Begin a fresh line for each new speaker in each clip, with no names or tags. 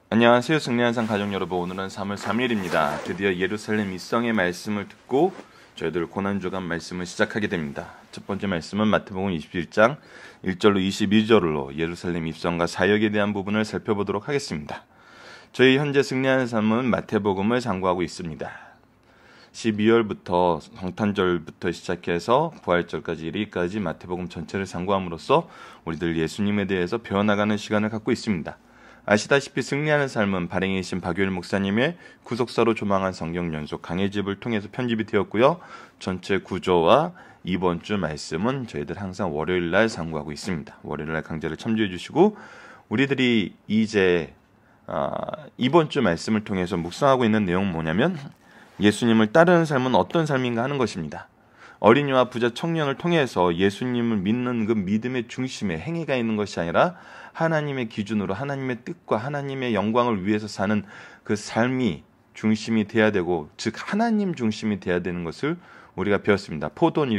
안녕하세요. 승리한상 가족 여러분, 오늘은 3월 3일입니다. 드디어 예루살렘 입성의 말씀을 듣고 저희들 고난주간 말씀을 시작하게 됩니다. 첫 번째 말씀은 마태복음 27장 1절로 22절로 예루살렘 입성과 사역에 대한 부분을 살펴보도록 하겠습니다. 저희 현재 승리하는 삶은 마태복음을 상고하고 있습니다. 12월부터 성탄절부터 시작해서 부활절까지 이르기까지 마태복음 전체를 상고함으로써 우리들 예수님에 대해서 배워나가는 시간을 갖고 있습니다. 아시다시피 승리하는 삶은 발행이신 박유일 목사님의 구속사로 조망한 성경 연속 강해집을 통해서 편집이 되었고요. 전체 구조와 이번 주 말씀은 저희들 항상 월요일날 상고하고 있습니다. 월요일날 강좌를 참조해 주시고 우리들이 이제 이번 주 말씀을 통해서 묵상하고 있는 내용은 뭐냐면 예수님을 따르는 삶은 어떤 삶인가 하는 것입니다. 어린이와 부자 청년을 통해서 예수님을 믿는 그 믿음의 중심에 행위가 있는 것이 아니라 하나님의 기준으로 하나님의 뜻과 하나님의 영광을 위해서 사는 그 삶이 중심이 돼야 되고, 즉 하나님 중심이 돼야 되는 것을 우리가 배웠습니다. 포도원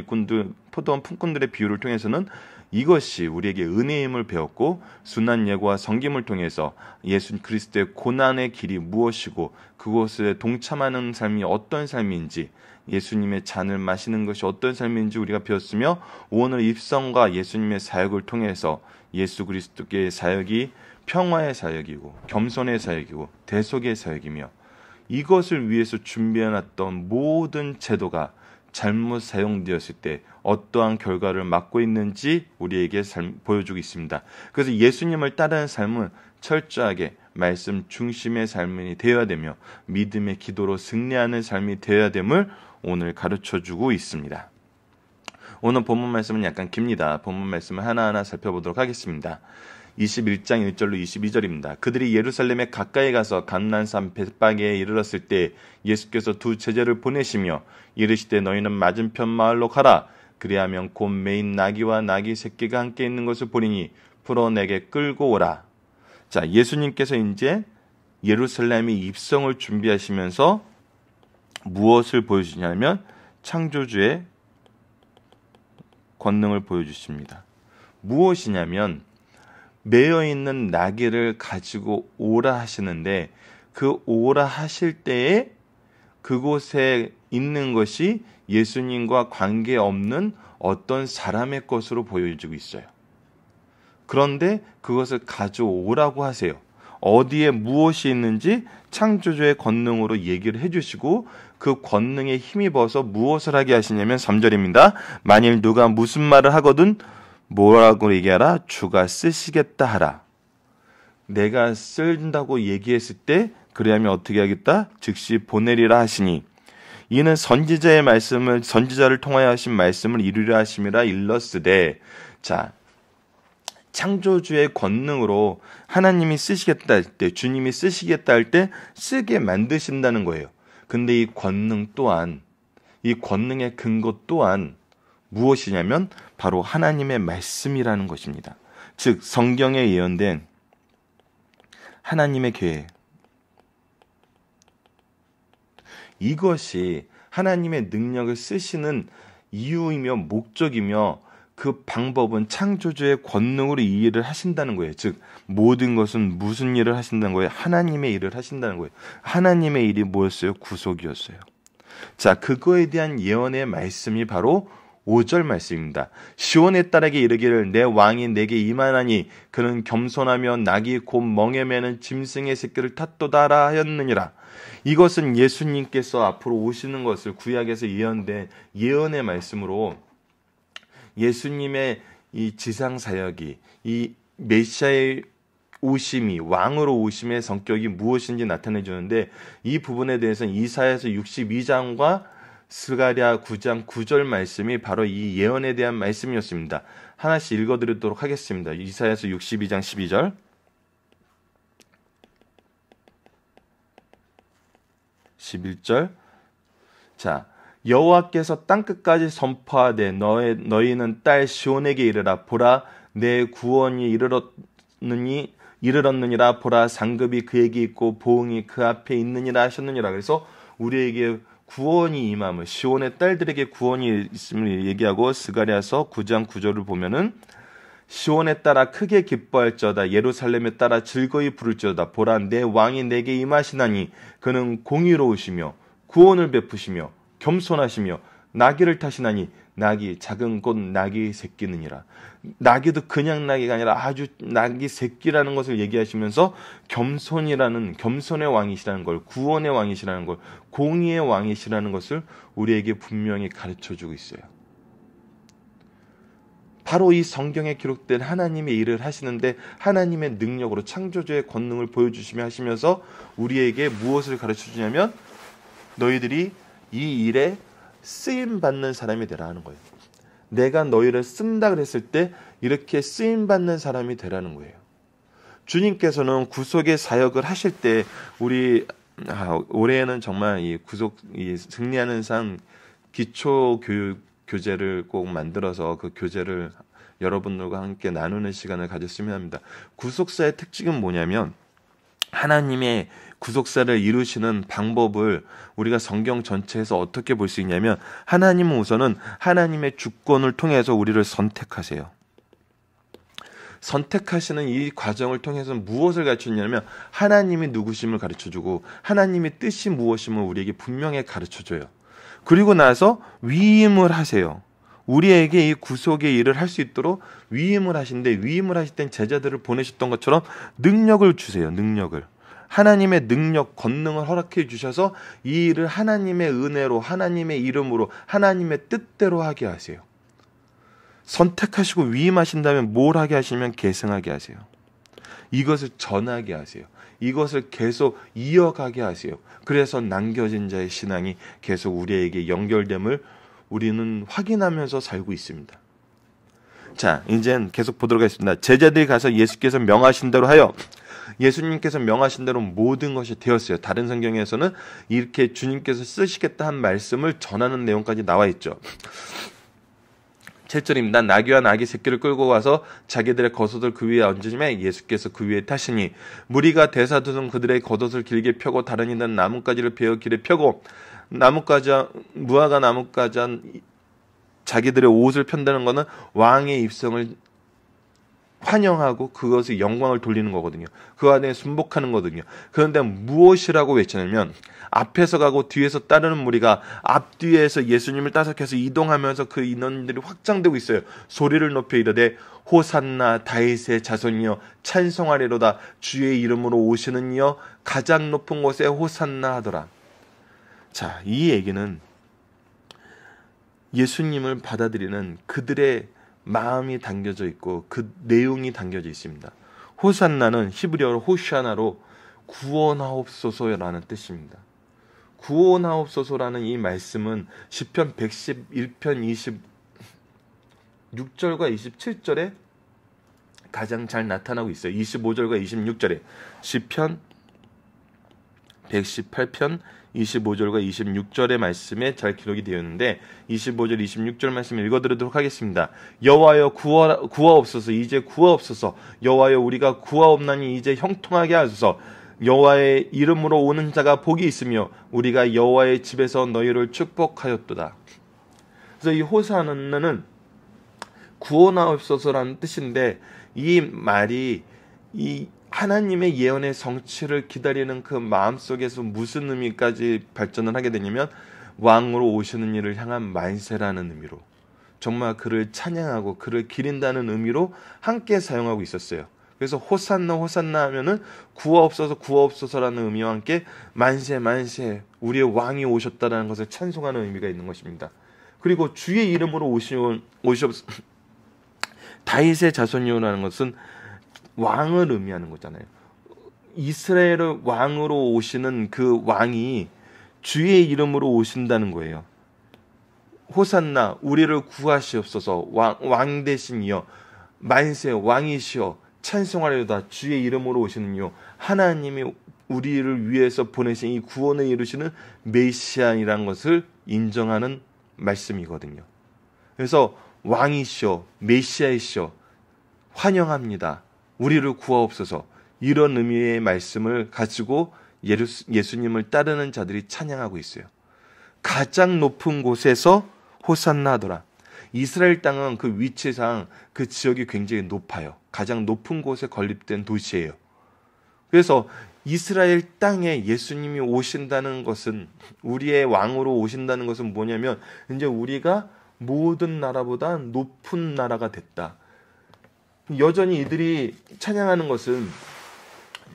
품꾼들의 비유를 통해서는 이것이 우리에게 은혜임을 배웠고, 순한 예고와 섬김을 통해서 예수 그리스도의 고난의 길이 무엇이고 그곳에 동참하는 삶이 어떤 삶인지, 예수님의 잔을 마시는 것이 어떤 삶인지 우리가 배웠으며, 오늘 입성과 예수님의 사역을 통해서 예수 그리스도의 사역이 평화의 사역이고 겸손의 사역이고 대속의 사역이며, 이것을 위해서 준비해놨던 모든 제도가 잘못 사용되었을 때 어떠한 결과를 맞고 있는지 우리에게 보여주고 있습니다. 그래서 예수님을 따르는 삶은 철저하게 말씀 중심의 삶이 되어야 되며 믿음의 기도로 승리하는 삶이 되어야 됨을 오늘 가르쳐주고 있습니다. 오늘 본문 말씀은 약간 깁니다. 본문 말씀을 하나하나 살펴보도록 하겠습니다. 21장 1절로 22절입니다. 그들이 예루살렘에 가까이 가서 감난산 벳바게에 이르렀을 때 예수께서 두 제자를 보내시며 이르시되 너희는 맞은편 마을로 가라. 그리하면 곧 매인 나귀와 나귀 새끼가 함께 있는 것을 보리니 풀어 내게 끌고 오라. 자, 예수님께서 이제 예루살렘의 입성을 준비하시면서 무엇을 보여주냐면 창조주의 권능을 보여주십니다. 무엇이냐면 매여 있는 나귀를 가지고 오라 하시는데, 그 오라 하실 때에 그곳에 있는 것이 예수님과 관계없는 어떤 사람의 것으로 보여지고 있어요. 그런데 그것을 가져오라고 하세요. 어디에 무엇이 있는지 창조주의 권능으로 얘기를 해주시고, 그 권능에 힘입어서 무엇을 하게 하시냐면 3절입니다. 만일 누가 무슨 말을 하거든 뭐라고 얘기하라? 주가 쓰시겠다 하라. 내가 쓴다고 얘기했을 때 그래야면 어떻게 하겠다? 즉시 보내리라 하시니, 이는 선지자를 통하여 하신 말씀을 이루려 하심이라 일렀으되. 자, 창조주의 권능으로 하나님이 쓰시겠다 할 때, 주님이 쓰시겠다 할 때 쓰게 만드신다는 거예요. 근데 이 권능 또한, 이 권능의 근거 또한 무엇이냐면 바로 하나님의 말씀이라는 것입니다. 즉 성경에 예언된 하나님의 계획, 이것이 하나님의 능력을 쓰시는 이유이며 목적이며, 그 방법은 창조주의 권능으로 이 일을 하신다는 거예요. 즉 모든 것은 무슨 일을 하신다는 거예요? 하나님의 일을 하신다는 거예요. 하나님의 일이 뭐였어요? 구속이었어요. 자, 그거에 대한 예언의 말씀이 바로 5절 말씀입니다. 시온의 딸에게 이르기를 내 왕이 내게 임하나니 그는 겸손하며 낙이 곧 멍에 매는 짐승의 새끼를 탓도다라 하였느니라. 이것은 예수님께서 앞으로 오시는 것을 구약에서 예언된 예언의 말씀으로, 예수님의 이 지상 사역이, 이 메시아의 오심이, 왕으로 오심의 성격이 무엇인지 나타내 주는데, 이 부분에 대해서는 이사야서 62장과 스가랴 9장 9절 말씀이 바로 이 예언에 대한 말씀이었습니다. 하나씩 읽어드리도록 하겠습니다. 이사야서 62장 12절, 11절. 자, 여호와께서 땅끝까지 선포하되 너희는 딸 시온에게 이르라. 보라, 내 구원이 이르렀느니라. 보라, 상급이 그에게 있고 보응이 그 앞에 있느니라 하셨느니라. 그래서 우리에게 구원이 임함을, 시온의 딸들에게 구원이 있음을 얘기하고, 스가랴서 9장 9절을 보면은 시온에 따라 크게 기뻐할지어다. 예루살렘에 따라 즐거이 부를지어다. 보라, 내 왕이 내게 임하시나니 그는 공의로우시며 구원을 베푸시며 겸손하시며 나귀를 타시나니 나귀 작은 곧 나귀 새끼느니라. 나귀도 그냥 나귀가 아니라 아주 나귀 새끼라는 것을 얘기하시면서 겸손의 왕이시라는 걸, 구원의 왕이시라는 걸, 공의의 왕이시라는 것을 우리에게 분명히 가르쳐주고 있어요. 바로 이 성경에 기록된 하나님의 일을 하시는데 하나님의 능력으로 창조주의 권능을 보여주시며 하시면서 우리에게 무엇을 가르쳐주냐면 너희들이 이 일에 쓰임받는 사람이 되라 하는 거예요. 내가 너희를 쓴다 그랬을 때 이렇게 쓰임받는 사람이 되라는 거예요. 주님께서는 구속의 사역을 하실 때 올해에는 정말 이 승리하는 산 기초 교육 교재를 꼭 만들어서 그 교재를 여러분들과 함께 나누는 시간을 가졌으면 합니다. 구속사의 특징은 뭐냐면 하나님의 구속사를 이루시는 방법을 우리가 성경 전체에서 어떻게 볼 수 있냐면 하나님은 우선은 하나님의 주권을 통해서 우리를 선택하세요. 선택하시는 이 과정을 통해서 무엇을 가르쳐주냐면 하나님이 누구심을 가르쳐주고 하나님의 뜻이 무엇임을 우리에게 분명히 가르쳐줘요. 그리고 나서 위임을 하세요. 우리에게 이 구속의 일을 할 수 있도록 위임을 하신데 위임을 하실 땐 제자들을 보내셨던 것처럼 능력을 주세요. 능력을. 하나님의 능력, 권능을 허락해 주셔서 이 일을 하나님의 은혜로, 하나님의 이름으로, 하나님의 뜻대로 하게 하세요. 선택하시고 위임하신다면 뭘 하게 하시면 계승하게 하세요. 이것을 전하게 하세요. 이것을 계속 이어가게 하세요. 그래서 남겨진 자의 신앙이 계속 우리에게 연결됨을 우리는 확인하면서 살고 있습니다. 자, 이젠 계속 보도록 하겠습니다. 제자들이 가서 예수께서 명하신 대로 하여, 예수님께서 명하신 대로 모든 것이 되었어요. 다른 성경에서는 이렇게 주님께서 쓰시겠다 한 말씀을 전하는 내용까지 나와 있죠. 7절입니다. 나귀와 나귀 새끼를 끌고 가서 자기들의 겉옷을 그 위에 얹으심에 예수께서 그 위에 타시니 무리가 대사두성 그들의 겉옷을 길게 펴고 다른 이는 나뭇가지를 베어 길에 펴고 무화과 나뭇가지 자기들의 옷을 편다는 것은 왕의 입성을 환영하고 그것의 영광을 돌리는 거거든요. 그 안에 순복하는 거거든요. 그런데 무엇이라고 외치냐면 앞에서 가고 뒤에서 따르는 무리가 앞뒤에서 예수님을 따라서 이동하면서 그 인원들이 확장되고 있어요. 소리를 높여 이르되 호산나 다윗의 자손이여 찬송하리로다 주의 이름으로 오시는 이여 가장 높은 곳에 호산나 하더라. 자, 이 얘기는 예수님을 받아들이는 그들의 마음이 담겨져 있고 그 내용이 담겨져 있습니다. 호산나는 히브리어로 호샤나로 구원하옵소서라는 뜻입니다. 구원하옵소서라는 이 말씀은 시편 111편 26절과 27절에 가장 잘 나타나고 있어요. 25절과 26절에 시편 118편 25절과 26절의 말씀에 잘 기록이 되어 있는데 25절 26절 말씀 읽어드리도록 하겠습니다. 여호와여 구하옵소서. 이제 구하옵소서. 여호와여 우리가 구하옵나니 이제 형통하게 하소서. 여호와의 이름으로 오는 자가 복이 있으며 우리가 여호와의 집에서 너희를 축복하였도다. 그래서 이 호산나는 구원하옵소서라는 뜻인데 이 말이 이 하나님의 예언의 성취를 기다리는 그 마음속에서 무슨 의미까지 발전을 하게 되냐면 왕으로 오시는 이를 향한 만세라는 의미로 정말 그를 찬양하고 그를 기린다는 의미로 함께 사용하고 있었어요. 그래서 호산나 호산나 하면은 구하옵소서라는 의미와 함께 만세 만세 우리의 왕이 오셨다라는 것을 찬송하는 의미가 있는 것입니다. 그리고 주의 이름으로 다윗의 자손이요라는 것은 왕을 의미하는 거잖아요. 이스라엘의 왕으로 오시는 그 왕이 주의 이름으로 오신다는 거예요. 호산나 우리를 구하시옵소서. 왕 대신이여 만세 왕이시여 찬송하리로다 주의 이름으로 오시는 이요 하나님이 우리를 위해서 보내신 이 구원을 이루시는 메시아이라는 것을 인정하는 말씀이거든요. 그래서 왕이시여 메시아이시여 환영합니다. 우리를 구하옵소서. 이런 의미의 말씀을 가지고 예수님을 따르는 자들이 찬양하고 있어요. 가장 높은 곳에서 호산나 하더라. 이스라엘 땅은 그 위치상 그 지역이 굉장히 높아요. 가장 높은 곳에 건립된 도시예요. 그래서 이스라엘 땅에 예수님이 오신다는 것은, 우리의 왕으로 오신다는 것은 뭐냐면 이제 우리가 모든 나라보다 높은 나라가 됐다. 여전히 이들이 찬양하는 것은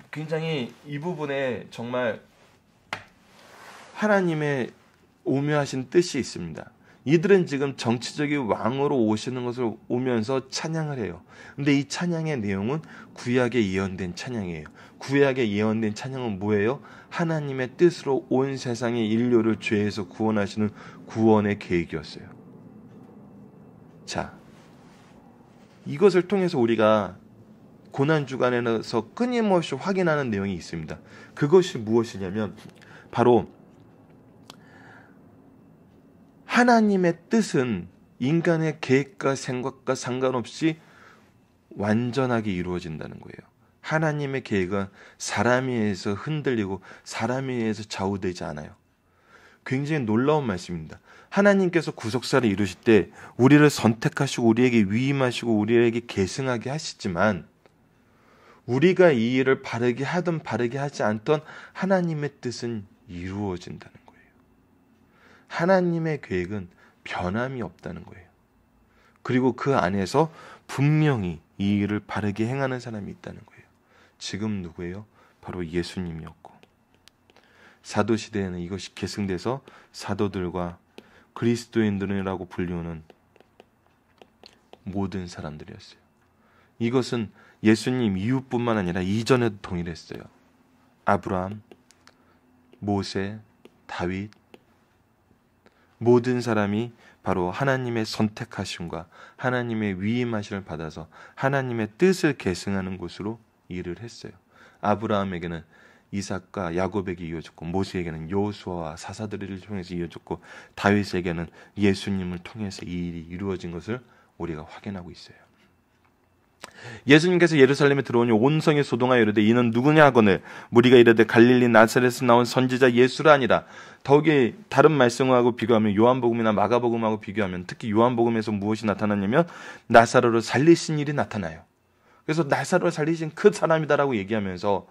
굉장히 이 부분에 정말 하나님의 오묘하신 뜻이 있습니다. 이들은 지금 정치적인 왕으로 오시는 것을 오면서 찬양을 해요. 근데 이 찬양의 내용은 구약에 예언된 찬양이에요. 구약에 예언된 찬양은 뭐예요? 하나님의 뜻으로 온 세상의 인류를 죄에서 구원하시는 구원의 계획이었어요. 자, 이것을 통해서 우리가 고난주간에서 끊임없이 확인하는 내용이 있습니다. 그것이 무엇이냐면 바로 하나님의 뜻은 인간의 계획과 생각과 상관없이 완전하게 이루어진다는 거예요. 하나님의 계획은 사람에 의해서 흔들리고 사람에 의해서 좌우되지 않아요. 굉장히 놀라운 말씀입니다. 하나님께서 구속사를 이루실 때 우리를 선택하시고 우리에게 위임하시고 우리에게 계승하게 하시지만 우리가 이 일을 바르게 하든 바르게 하지 않던 하나님의 뜻은 이루어진다는 거예요. 하나님의 계획은 변함이 없다는 거예요. 그리고 그 안에서 분명히 이 일을 바르게 행하는 사람이 있다는 거예요. 지금 누구예요? 바로 예수님이었고, 사도시대에는 이것이 계승돼서 사도들과 그리스도인들이라고 불리우는 모든 사람들이었어요. 이것은 예수님 이후뿐만 아니라 이전에도 동일했어요. 아브라함, 모세, 다윗, 모든 사람이 바로 하나님의 선택하심과 하나님의 위임하심을 받아서 하나님의 뜻을 계승하는 곳으로 일을 했어요. 아브라함에게는 이삭과 야곱에게 이어졌고, 모세에게는 여호수아와 사사들을 통해서 이어졌고, 다윗에게는 예수님을 통해서 이 일이 이루어진 것을 우리가 확인하고 있어요. 예수님께서 예루살렘에 들어오니 온 성이 소동하여 이르되 이는 누구냐 하거늘 무리가 이르되 갈릴리 나사렛에서 나온 선지자 예수라 아니라. 더욱이 다른 말씀하고 비교하면 요한복음이나 마가복음하고 비교하면 특히 요한복음에서 무엇이 나타났냐면 나사로를 살리신 일이 나타나요. 그래서 나사로를 살리신 그 사람이다라고 얘기하면서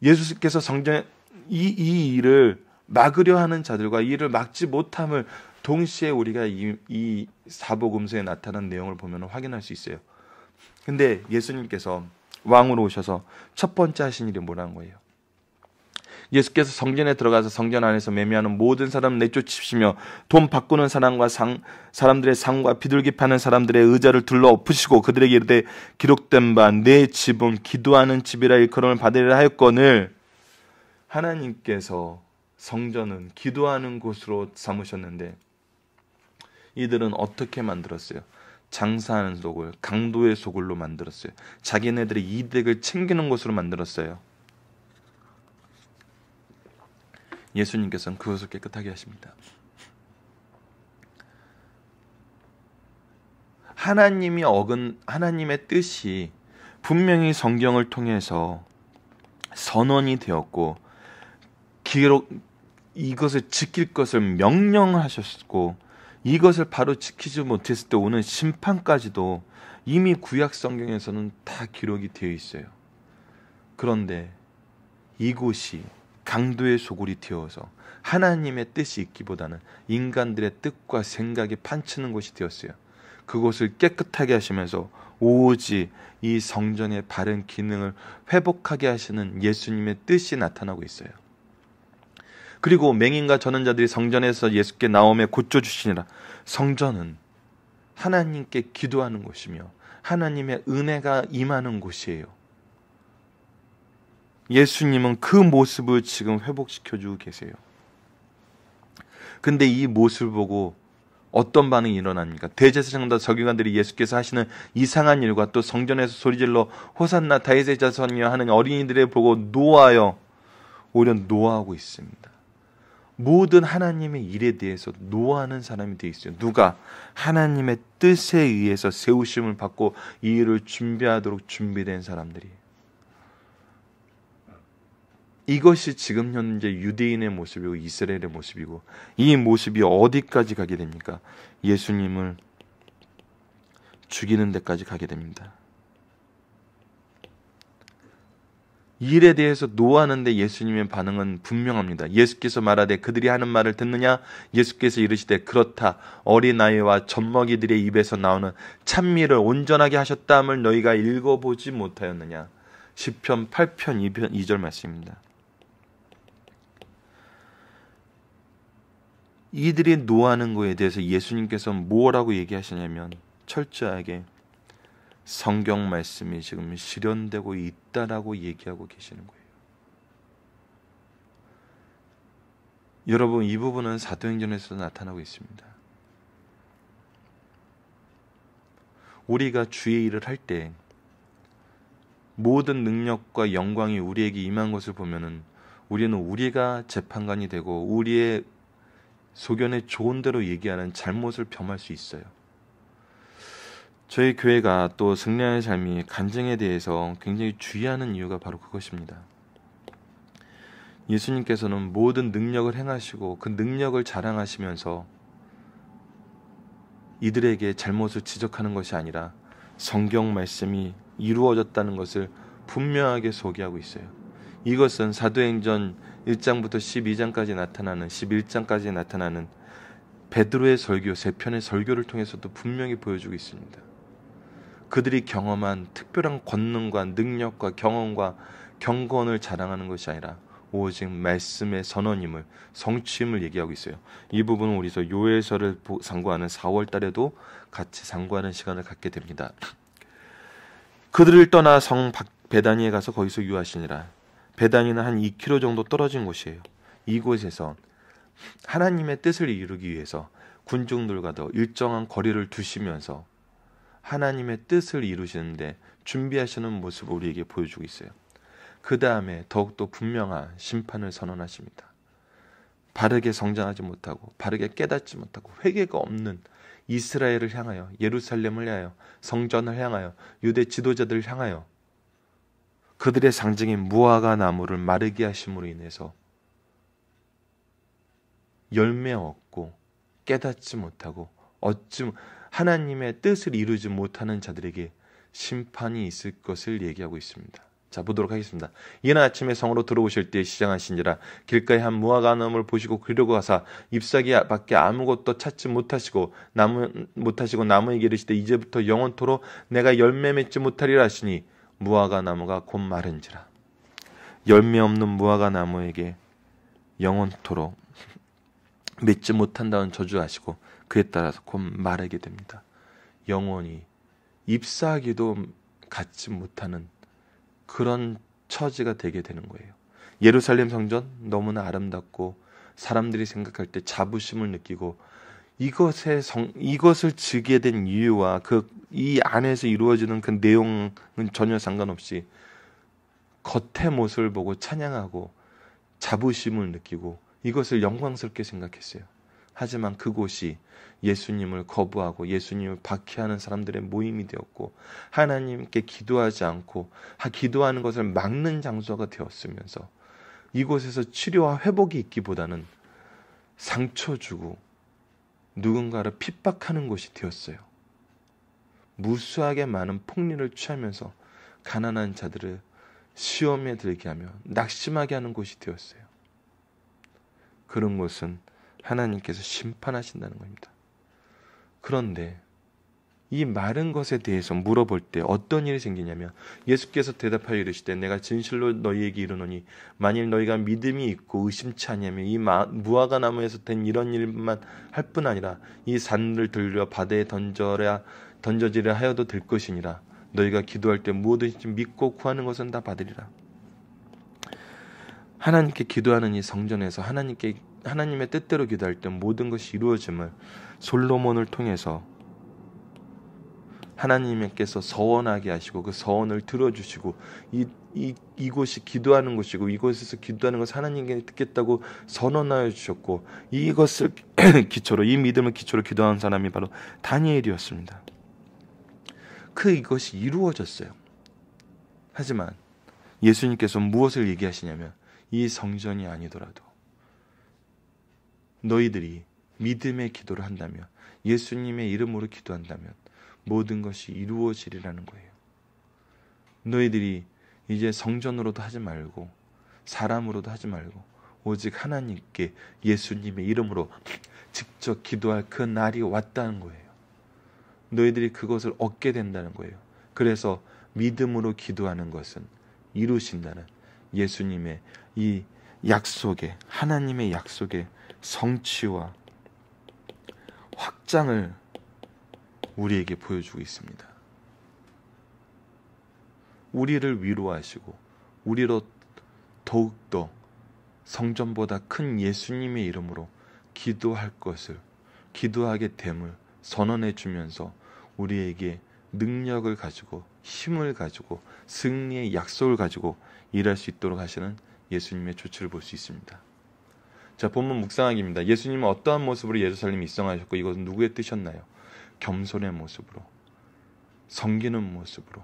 예수께서 성전에 이 일을 막으려 하는 자들과 이 일을 막지 못함을 동시에 우리가 이 사복음서에 나타난 내용을 보면 확인할 수 있어요. 근데 예수님께서 왕으로 오셔서 첫 번째 하신 일이 뭐라는 거예요? 예수께서 성전에 들어가서 성전 안에서 매매하는 모든 사람을 내쫓으시며 돈 바꾸는 사람과 사람들의 상과 비둘기 파는 사람들의 의자를 둘러 엎으시고 그들에게 이르되 기록된 바 내 집은 기도하는 집이라 일컬음을 받으리라 하였거늘. 하나님께서 성전은 기도하는 곳으로 삼으셨는데 이들은 어떻게 만들었어요? 장사하는 소굴, 강도의 소굴로 만들었어요. 자기네들의 이득을 챙기는 곳으로 만들었어요. 예수님께서는 그것을 깨끗하게 하십니다. 하나님의 뜻이 분명히 성경을 통해서 선언이 되었고 이것을 지킬 것을 명령하셨고 이것을 바로 지키지 못했을 때 오는 심판까지도 이미 구약 성경에서는 다 기록이 되어 있어요. 그런데 이곳이 강도의 소굴이 되어서 하나님의 뜻이 있기보다는 인간들의 뜻과 생각이 판치는 곳이 되었어요. 그곳을 깨끗하게 하시면서 오직 이 성전의 바른 기능을 회복하게 하시는 예수님의 뜻이 나타나고 있어요. 그리고 맹인과 전원자들이 성전에서 예수께 나오며 고쳐주시니라. 성전은 하나님께 기도하는 곳이며 하나님의 은혜가 임하는 곳이에요. 예수님은 그 모습을 지금 회복시켜주고 계세요. 근데 이 모습을 보고 어떤 반응이 일어납니까? 대제사장과 서기관들이 예수께서 하시는 이상한 일과 또 성전에서 소리질러 호산나 다윗의 자손이여 하는 어린이들을 보고 노하여 오히려 노하고 있습니다. 모든 하나님의 일에 대해서 노하는 사람이 되어 있어요. 누가? 하나님의 뜻에 의해서 세우심을 받고 이 일을 준비하도록 준비된 사람들이. 이것이 지금 현재 유대인의 모습이고 이스라엘의 모습이고 이 모습이 어디까지 가게 됩니까? 예수님을 죽이는 데까지 가게 됩니다. 이 일에 대해서 노하는데 예수님의 반응은 분명합니다. 예수께서 말하되 그들이 하는 말을 듣느냐? 예수께서 이르시되 그렇다. 어린아이와 젖먹이들의 입에서 나오는 찬미를 온전하게 하셨다함을 너희가 읽어보지 못하였느냐? 시편 8편 2절 말씀입니다. 이들이 노하는 것에 대해서 예수님께서 뭐라고 얘기하시냐면 철저하게 성경 말씀이 지금 실현되고 있다라고 얘기하고 계시는 거예요. 여러분, 이 부분은 사도행전에서 나타나고 있습니다. 우리가 주의 일을 할 때 모든 능력과 영광이 우리에게 임한 것을 보면은 우리는 우리가 재판관이 되고 우리의 소견에 좋은 대로 얘기하는 잘못을 범할 수 있어요. 저희 교회가 또 승리하는 삶이 간증에 대해서 굉장히 주의하는 이유가 바로 그것입니다. 예수님께서는 모든 능력을 행하시고 그 능력을 자랑하시면서 이들에게 잘못을 지적하는 것이 아니라 성경 말씀이 이루어졌다는 것을 분명하게 소개하고 있어요. 이것은 사도행전 1장부터 12장까지 나타나는 11장까지 나타나는 베드로의 설교 3편의 설교를 통해서도 분명히 보여주고 있습니다. 그들이 경험한 특별한 권능과 능력과 경험과 경건을 자랑하는 것이 아니라 오직 말씀의 선언임을 성취임을 얘기하고 있어요. 이 부분은 우리서 요엘서를 상고하는 4월 달에도 같이 상고하는 시간을 갖게 됩니다. 그들을 떠나 성 베다니에 가서 거기서 유하시니라. 베다니는 한 2km 정도 떨어진 곳이에요. 이곳에서 하나님의 뜻을 이루기 위해서 군중들과도 일정한 거리를 두시면서 하나님의 뜻을 이루시는데 준비하시는 모습을 우리에게 보여주고 있어요. 그 다음에 더욱더 분명한 심판을 선언하십니다. 바르게 성장하지 못하고 바르게 깨닫지 못하고 회개가 없는 이스라엘을 향하여, 예루살렘을 향하여, 성전을 향하여, 유대 지도자들을 향하여 그들의 상징인 무화과 나무를 마르게 하심으로 인해서 열매 없고 깨닫지 못하고 하나님의 뜻을 이루지 못하는 자들에게 심판이 있을 것을 얘기하고 있습니다. 자, 보도록 하겠습니다. 이날 아침에 성으로 들어오실 때 시장하시니라. 길가에 한 무화과 나무를 보시고 그리려고 하사 잎사귀 밖에 아무것도 찾지 못하시고 나무에게 이르시되 이제부터 영원토록 내가 열매 맺지 못하리라 하시니 무화과 나무가 곧 마른지라. 열매 없는 무화과 나무에게 영원토록 맺지 못한다는 저주하시고 그에 따라서 곧 마르게 됩니다. 영원히 잎사귀도 갖지 못하는 그런 처지가 되게 되는 거예요. 예루살렘 성전 너무나 아름답고 사람들이 생각할 때 자부심을 느끼고 이것을 지게 된 이유와 이 안에서 이루어지는 그 내용은 전혀 상관없이 겉의 모습을 보고 찬양하고 자부심을 느끼고 이것을 영광스럽게 생각했어요. 하지만 그곳이 예수님을 거부하고 예수님을 박해하는 사람들의 모임이 되었고 하나님께 기도하지 않고 기도하는 것을 막는 장소가 되었으면서 이곳에서 치료와 회복이 있기보다는 상처 주고 누군가를 핍박하는 곳이 되었어요. 무수하게 많은 폭리를 취하면서 가난한 자들을 시험에 들게 하며 낙심하게 하는 곳이 되었어요. 그런 곳은 하나님께서 심판하신다는 겁니다. 그런데 이 마른 것에 대해서 물어볼 때 어떤 일이 생기냐면 예수께서 대답하여 이르시되 내가 진실로 너희에게 이르노니 만일 너희가 믿음이 있고 의심치 아니하면 이 무화과 나무에서 된 이런 일만 할 뿐 아니라 이 산을 들려 바다에 던져지려 하여도 될 것이니라. 너희가 기도할 때 무엇든지 믿고 구하는 것은 다 받으리라. 하나님께 기도하는 이 성전에서 하나님의 뜻대로 기도할 때 모든 것이 이루어짐을 솔로몬을 통해서 하나님께서 서원하게 하시고 그 서원을 들어주시고 이곳이 기도하는 곳이고 이곳에서 기도하는 것을 하나님께 듣겠다고 선언하여 주셨고 이것을 기초로 이 믿음을 기초로 기도하는 사람이 바로 다니엘이었습니다. 이것이 이루어졌어요. 하지만 예수님께서 무엇을 얘기하시냐면 이 성전이 아니더라도 너희들이 믿음의 기도를 한다면 예수님의 이름으로 기도한다면 모든 것이 이루어지리라는 거예요. 너희들이 이제 성전으로도 하지 말고 사람으로도 하지 말고 오직 하나님께 예수님의 이름으로 직접 기도할 그 날이 왔다는 거예요. 너희들이 그것을 얻게 된다는 거예요. 그래서 믿음으로 기도하는 것은 이루신다는 예수님의 이 약속의, 하나님의 약속의 성취와 확장을 우리에게 보여주고 있습니다. 우리를 위로하시고 우리로 더욱더 성전보다 큰 예수님의 이름으로 기도할 것을, 기도하게 됨을 선언해 주면서 우리에게 능력을 가지고 힘을 가지고 승리의 약속을 가지고 일할 수 있도록 하시는 예수님의 조치를 볼 수 있습니다. 자, 본문 묵상하기입니다. 예수님은 어떠한 모습으로 예루살렘에 입성하셨고 이것은 누구의 뜻이었나요? 겸손의 모습으로, 섬기는 모습으로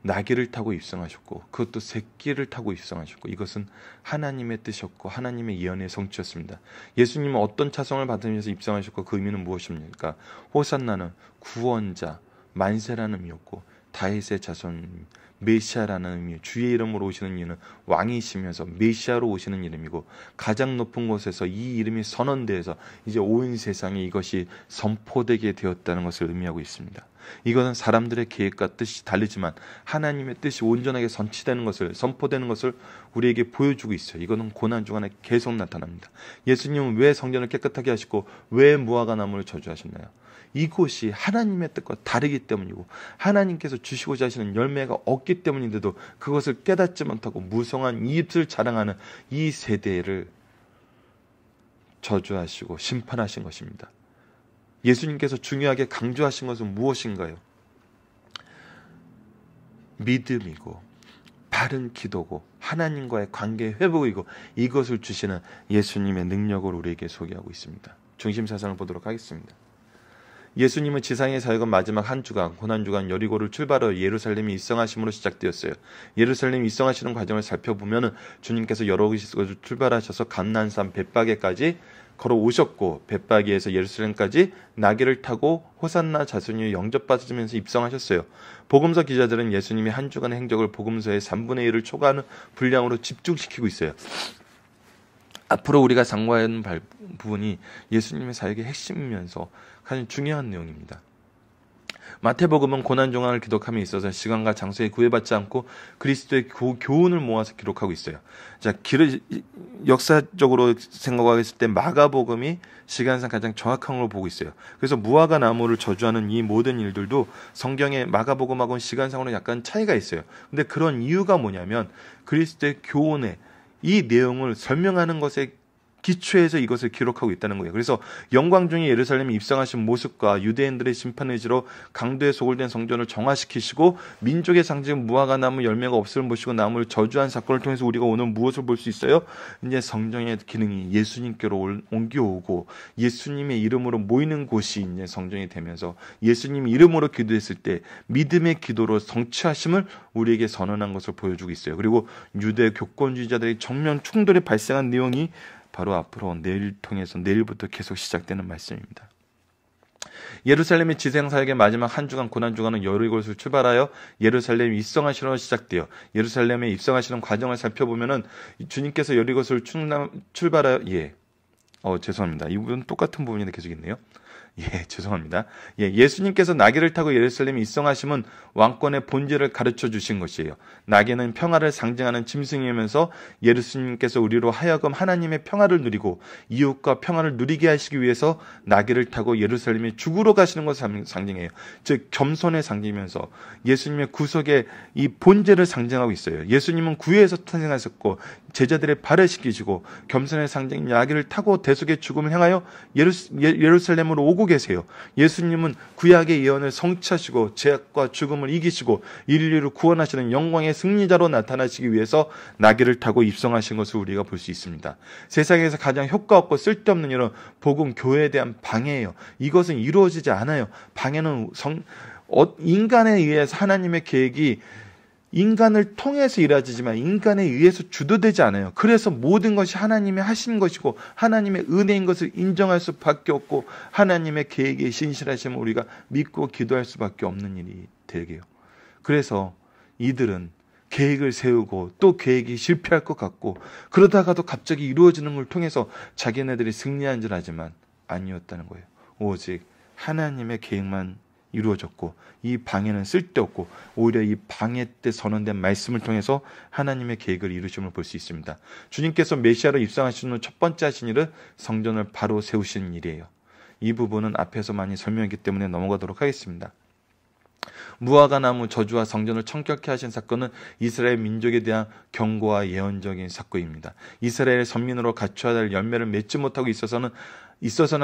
나귀를 타고 입성하셨고 그것도 새끼를 타고 입성하셨고 이것은 하나님의 뜻이었고 하나님의 예언의 성취였습니다. 예수님은 어떤 차성을 받으면서 입성하셨고 그 의미는 무엇입니까? 호산나는 구원자, 만세라는 의미였고 다윗의 자손, 메시아라는 의미, 주의 이름으로 오시는 이유는 왕이시면서 메시아로 오시는 이름이고 가장 높은 곳에서 이 이름이 선언되어서 이제 온 세상에 이것이 선포되게 되었다는 것을 의미하고 있습니다. 이것은 사람들의 계획과 뜻이 다르지만 하나님의 뜻이 온전하게 성취되는 것을, 선포되는 것을 우리에게 보여주고 있어요. 이것은 고난 중간에 계속 나타납니다. 예수님은 왜 성전을 깨끗하게 하시고 왜 무화과 나무를 저주하셨나요? 이곳이 하나님의 뜻과 다르기 때문이고 하나님께서 주시고자 하시는 열매가 없기 때문인데도 그것을 깨닫지 못하고 무성한 입을 자랑하는 이 세대를 저주하시고 심판하신 것입니다. 예수님께서 중요하게 강조하신 것은 무엇인가요? 믿음이고 바른 기도고 하나님과의 관계의 회복이고 이것을 주시는 예수님의 능력을 우리에게 소개하고 있습니다. 중심 사상을 보도록 하겠습니다. 예수님은 지상의 사역은 마지막 한 주간, 고난주간 여리고를 출발하여 예루살렘에 입성하심으로 시작되었어요. 예루살렘에 입성하시는 과정을 살펴보면 주님께서 여러 곳을 출발하셔서 감난산 벳바게까지 걸어오셨고 벳바게에서 예루살렘까지 나귀를 타고 호산나 자손이 영접받으면서 입성하셨어요. 복음서 기자들은 예수님이 한 주간의 행적을 복음서의 3분의 1을 초과하는 분량으로 집중시키고 있어요. 앞으로 우리가 상고하는 부분이 예수님의 사역의 핵심이면서 가장 중요한 내용입니다. 마태복음은 고난중앙을 기록함에 있어서 시간과 장소에 구애받지 않고 그리스도의 교훈을 모아서 기록하고 있어요. 자, 역사적으로 생각하겠을 때 마가복음이 시간상 가장 정확한 걸로 보고 있어요. 그래서 무화과 나무를 저주하는 이 모든 일들도 성경의 마가복음하고는 시간상으로 약간 차이가 있어요. 근데 그런 이유가 뭐냐면 그리스도의 교훈의 이 내용을 설명하는 것에 기초해서 이것을 기록하고 있다는 거예요. 그래서 영광 중에 예루살렘에 입성하신 모습과 유대인들의 심판 의지로 강도에 소홀된 성전을 정화시키시고 민족의 상징 무화과 나무 열매가 없음을 보시고 나무를 저주한 사건을 통해서 우리가 오늘 무엇을 볼 수 있어요? 이제 성전의 기능이 예수님께로 옮겨오고 예수님의 이름으로 모이는 곳이 이제 성전이 되면서 예수님 이름으로 기도했을 때 믿음의 기도로 성취하심을 우리에게 선언한 것을 보여주고 있어요. 그리고 유대 교권주의자들의 정면 충돌이 발생한 내용이 바로 앞으로 내일부터 계속 시작되는 말씀입니다. 예루살렘의 지생사역의 마지막 한 주간 고난주간은 여리고를 출발하여 예루살렘에 입성하시러 시작돼요. 예루살렘에 입성하시는 과정을 살펴보면은 주님께서 여리고를 출발하여 죄송합니다. 이 부분 똑같은 부분이 계속 있네요. 죄송합니다. 예수님께서 나귀를 타고 예루살렘에 입성하심은 왕권의 본질을 가르쳐 주신 것이에요. 나귀는 평화를 상징하는 짐승이면서 예수님께서 우리로 하여금 하나님의 평화를 누리고 이웃과 평화를 누리게 하시기 위해서 나귀를 타고 예루살렘에 죽으러 가시는 것을 상징해요. 즉 겸손의 상징이면서 예수님의 구속의 이 본질을 상징하고 있어요. 예수님은 구유에서 탄생하셨고 제자들의 발을 씻기시고 겸손의 상징인 나귀를 타고 대속의 죽음을 향하여 예루살렘으로 오고 계세요. 예수님은 구약의 예언을 성취하시고 죄악과 죽음을 이기시고 인류를 구원하시는 영광의 승리자로 나타나시기 위해서 나귀를 타고 입성하신 것을 우리가 볼 수 있습니다. 세상에서 가장 효과 없고 쓸데없는 일은 복음 교회에 대한 방해예요. 이것은 이루어지지 않아요. 방해는 인간에 의해서 하나님의 계획이 인간을 통해서 일하지만 인간에 의해서 주도되지 않아요. 그래서 모든 것이 하나님의 하신 것이고 하나님의 은혜인 것을 인정할 수밖에 없고 하나님의 계획에 신실하심을 우리가 믿고 기도할 수밖에 없는 일이 되게요. 그래서 이들은 계획을 세우고 또 계획이 실패할 것 같고 그러다가도 갑자기 이루어지는 걸 통해서 자기네들이 승리한 줄 알지만 아니었다는 거예요. 오직 하나님의 계획만 이루어졌고 이 방해는 쓸데없고 오히려 이 방해 때 선언된 말씀을 통해서 하나님의 계획을 이루심을 볼 수 있습니다. 주님께서 메시아로 입성하신 후 첫 번째 하신 일은 성전을 바로 세우시는 일이에요. 이 부분은 앞에서 많이 설명했기 때문에 넘어가도록 하겠습니다. 무화과 나무 저주와 성전을 청결케 하신 사건은 이스라엘 민족에 대한 경고와 예언적인 사건입니다. 이스라엘 선민으로 갖춰야 할 열매를 맺지 못하고 있어서는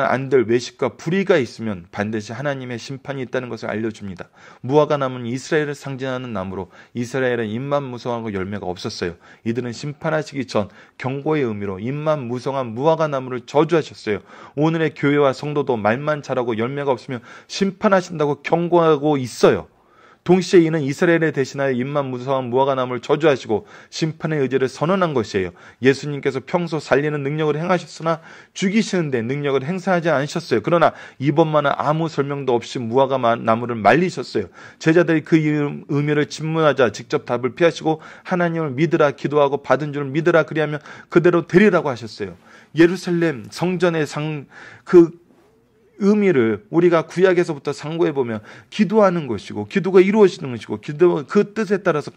안 될 외식과 불의가 있으면 반드시 하나님의 심판이 있다는 것을 알려줍니다. 무화과 나무는 이스라엘을 상징하는 나무로 이스라엘은 입만 무성하고 열매가 없었어요. 이들은 심판하시기 전 경고의 의미로 입만 무성한 무화과 나무를 저주하셨어요. 오늘의 교회와 성도도 말만 잘하고 열매가 없으면 심판하신다고 경고하고 있어요. 동시에 이는 이스라엘에 대신하여 입만 무성한 무화과 나무를 저주하시고 심판의 의지를 선언한 것이에요. 예수님께서 평소 살리는 능력을 행하셨으나 죽이시는데 능력을 행사하지 않으셨어요. 그러나 이번만은 아무 설명도 없이 무화과 나무를 말리셨어요. 제자들이 그 의미를 질문하자 직접 답을 피하시고 하나님을 믿으라 기도하고 받은 줄 믿으라 그리하면 그대로 되리라고 하셨어요. 예루살렘 성전의 그 의미를 우리가 구약에서부터 상고해보면 기도하는 것이고 기도가 이루어지는 것이고 그 뜻에 따라서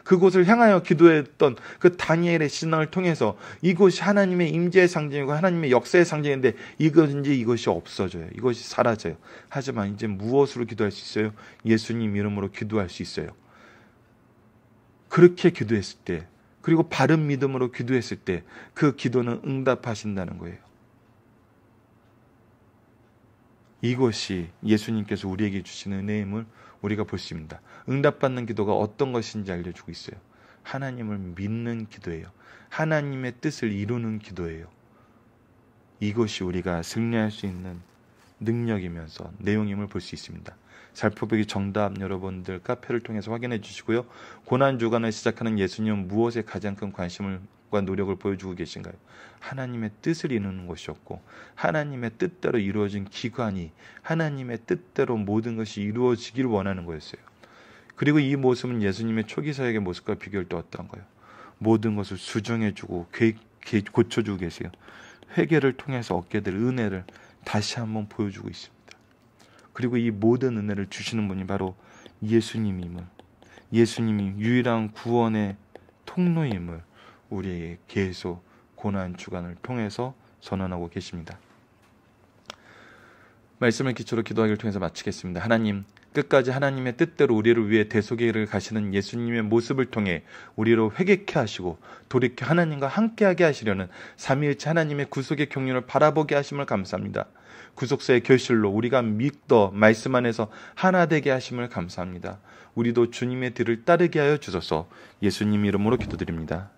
그곳을 향하여 기도했던 그 다니엘의 신앙을 통해서 이곳이 하나님의 임재의 상징이고 하나님의 역사의 상징인데 이것이 없어져요. 이것이 사라져요. 하지만 이제 무엇으로 기도할 수 있어요? 예수님 이름으로 기도할 수 있어요. 그렇게 기도했을 때 그리고 바른 믿음으로 기도했을 때 그 기도는 응답하신다는 거예요. 이것이 예수님께서 우리에게 주시는 은혜임을 우리가 볼 수 있습니다. 응답받는 기도가 어떤 것인지 알려주고 있어요. 하나님을 믿는 기도예요. 하나님의 뜻을 이루는 기도예요. 이것이 우리가 승리할 수 있는 능력이면서 내용임을 볼 수 있습니다. 살펴보기 정답 여러분들 카페를 통해서 확인해 주시고요. 고난주간을 시작하는 예수님은 무엇에 가장 큰 관심과 노력을 보여주고 계신가요? 하나님의 뜻을 이루는 것이었고 하나님의 뜻대로 이루어진 기관이 하나님의 뜻대로 모든 것이 이루어지길 원하는 거였어요. 그리고 이 모습은 예수님의 초기 사역의 모습과 비교할 때 어떤가요? 모든 것을 수정해주고 고쳐주고 계세요. 회개를 통해서 얻게 될 은혜를 다시 한번 보여주고 있습니다. 그리고 이 모든 은혜를 주시는 분이 바로 예수님이 유일한 구원의 통로임을 우리에게 계속 고난주간을 통해서 선언하고 계십니다. 말씀을 기초로 기도하기를 통해서 마치겠습니다. 하나님, 끝까지 하나님의 뜻대로 우리를 위해 대속의 길을 가시는 예수님의 모습을 통해 우리로 회개케 하시고 돌이켜 하나님과 함께하게 하시려는 삼위일체 하나님의 구속의 경륜을 바라보게 하심을 감사합니다. 구속사의 결실로 우리가 믿어 말씀 안에서 하나 되게 하심을 감사합니다. 우리도 주님의 뒤를 따르게 하여 주소서. 예수님 이름으로 기도드립니다.